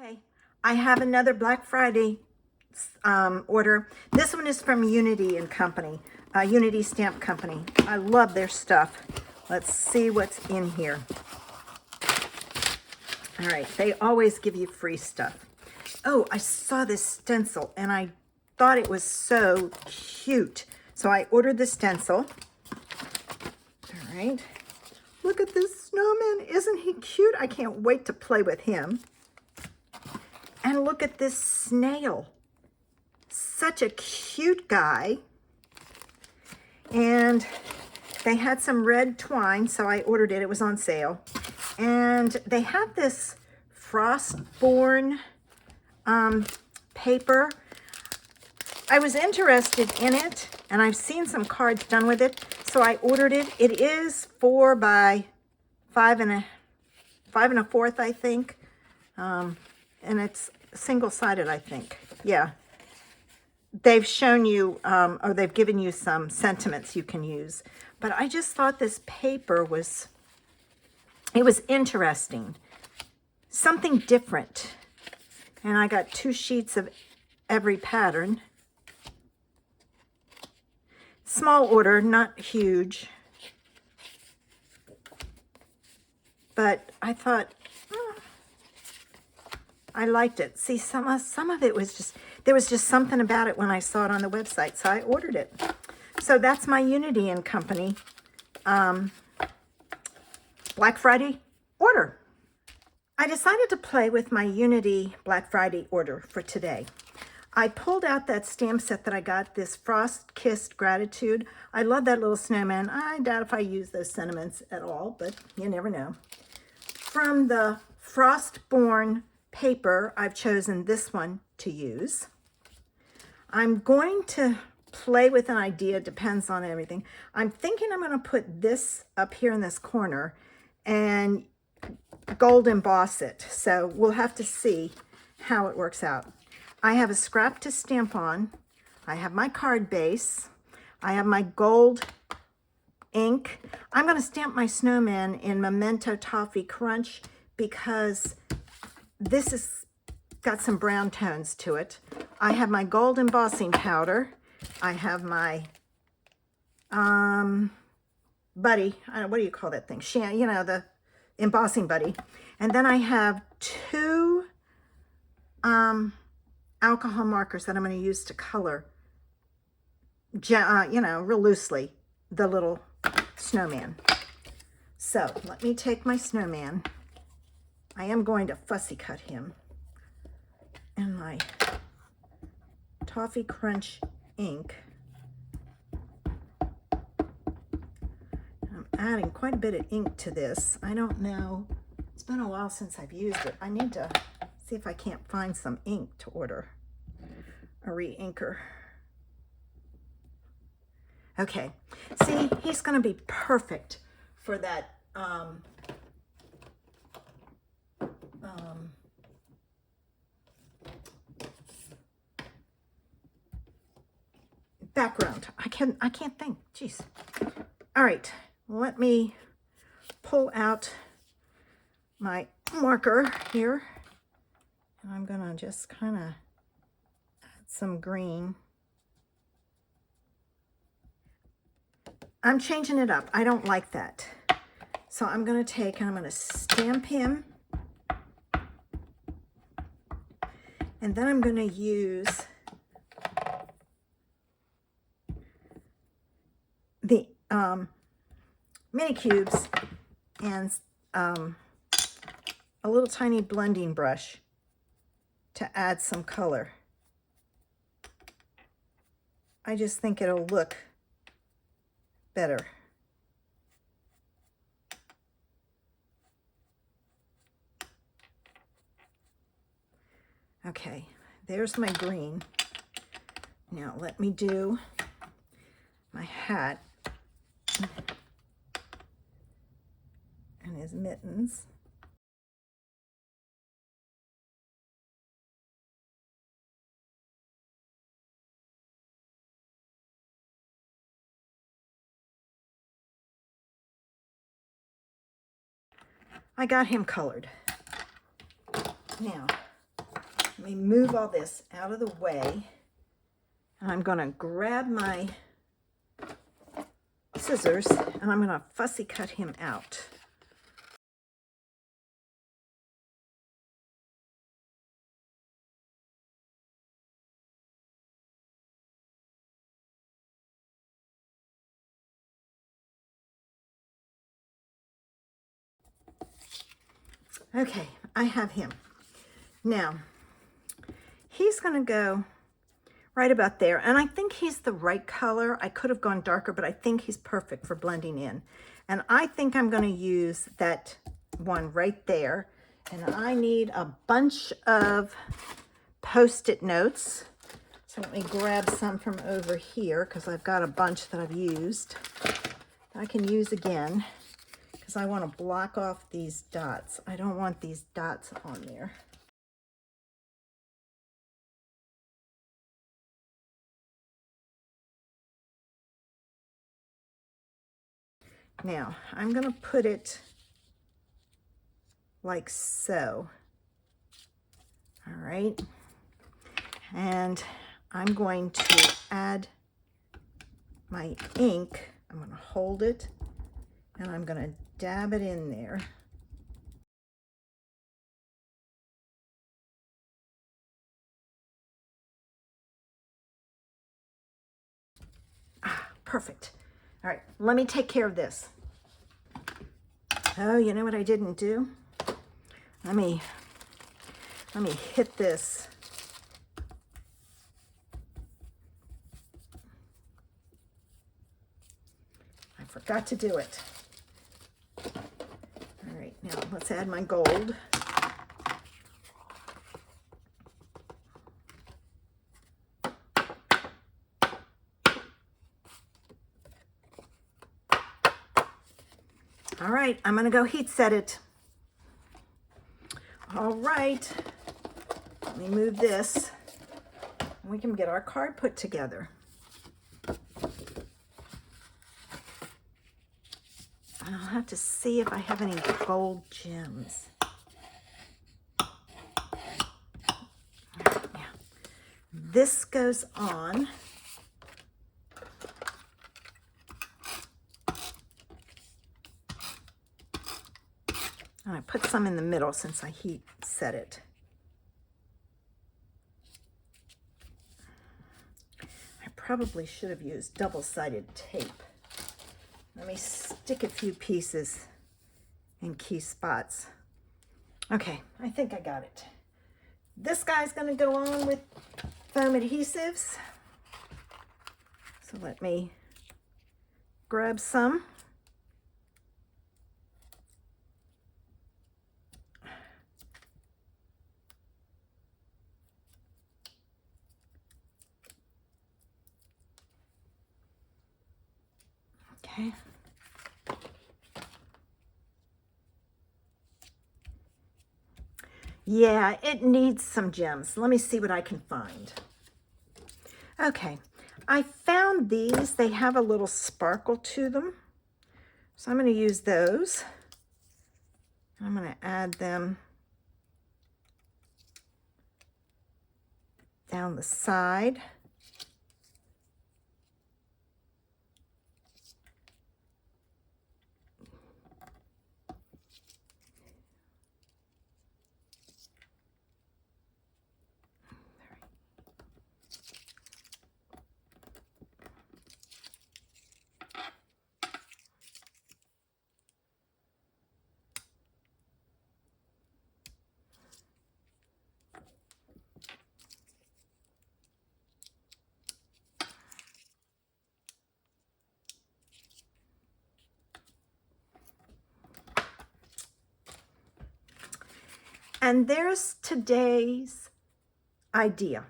Okay, I have another Black Friday order. This one is from Unity and Company, Unity Stamp Company. I love their stuff. Let's see what's in here. All right, they always give you free stuff. Oh, I saw this stencil and I thought it was so cute. So I ordered the stencil. All right, look at this snowman. Isn't he cute? I can't wait to play with him. And look at this snail. Such a cute guy. And they had some red twine, so I ordered it. It was on sale. And they have this Frostborne paper. I was interested in it, and I've seen some cards done with it, so I ordered it. It is 4 by 5 1/4, I think. And it's single-sided, I think. Yeah. They've shown you, or they've given you some sentiments you can use. But I just thought this paper was, it was interesting. Something different. And I got 2 sheets of every pattern. Small order, not huge. But I thought, I liked it. See, some of it was just, there was just something about it when I saw it on the website, so I ordered it. So that's my Unity and Company Black Friday order. I decided to play with my Unity Black Friday order for today. I pulled out that stamp set that I got, this Frost Kissed Gratitude. I love that little snowman. I doubt if I use those sentiments at all, but you never know. From the Frostborne paper, I've chosen this one to use. I'm going to play with an idea, depends on everything. I'm thinking I'm going to put this up here in this corner and gold emboss it. So we'll have to see how it works out. I have a scrap to stamp on. I have my card base. I have my gold ink. I'm going to stamp my snowman in Memento Toffee Crunch because this has got some brown tones to it. I have my gold embossing powder. I have my buddy. What do you call that thing? You know, the embossing buddy. And then I have 2 alcohol markers that I'm going to use to color, you know, real loosely, the little snowman. So let me take my snowman. I am going to fussy cut him. And my Toffee Crunch ink. I'm adding quite a bit of ink to this. I don't know. It's been a while since I've used it. I need to see if I can't find some ink to order. A re-inker. Okay. See, he's going to be perfect for that background. I can't think. Jeez. All right. Let me pull out my marker here. And I'm going to just kind of add some green. I'm changing it up. I don't like that. So I'm going to take and I'm going to stamp him. And then I'm going to use the mini cubes and a little tiny blending brush to add some color. I just think it'll look better. Okay, there's my green. Now let me do my hat and his mittens. I got him colored. Now, let me move all this out of the way. And I'm going to grab my scissors and I'm going to fussy cut him out. Okay, I have him. Now, he's going to go right about there. And I think he's the right color. I could have gone darker, but I think he's perfect for blending in. And I think I'm going to use that one right there. And I need a bunch of Post-it notes. So let me grab some from over here because I've got a bunch that I've used. I can use again because I want to block off these dots. I don't want these dots on there. Now, I'm going to put it like so. All right. And I'm going to add my ink. I'm going to hold it and I'm going to dab it in there. Ah, perfect. All right, let me take care of this. Oh, you know what I didn't do? Let me hit this. I forgot to do it. All right, now let's add my gold. All right, I'm gonna go heat set it. All right, let me move this and we can get our card put together. I'll have to see if I have any gold gems. Yeah. This goes on. And I put some in the middle since I heat set it. I probably should have used double-sided tape. Let me stick a few pieces in key spots. Okay, I think I got it. This guy's going to go on with foam adhesives. So let me grab some. Okay. Yeah, it needs some gems. Let me see what I can find. Okay, I found these. They have a little sparkle to them. So I'm going to use those. I'm going to add them down the side. And there's today's idea.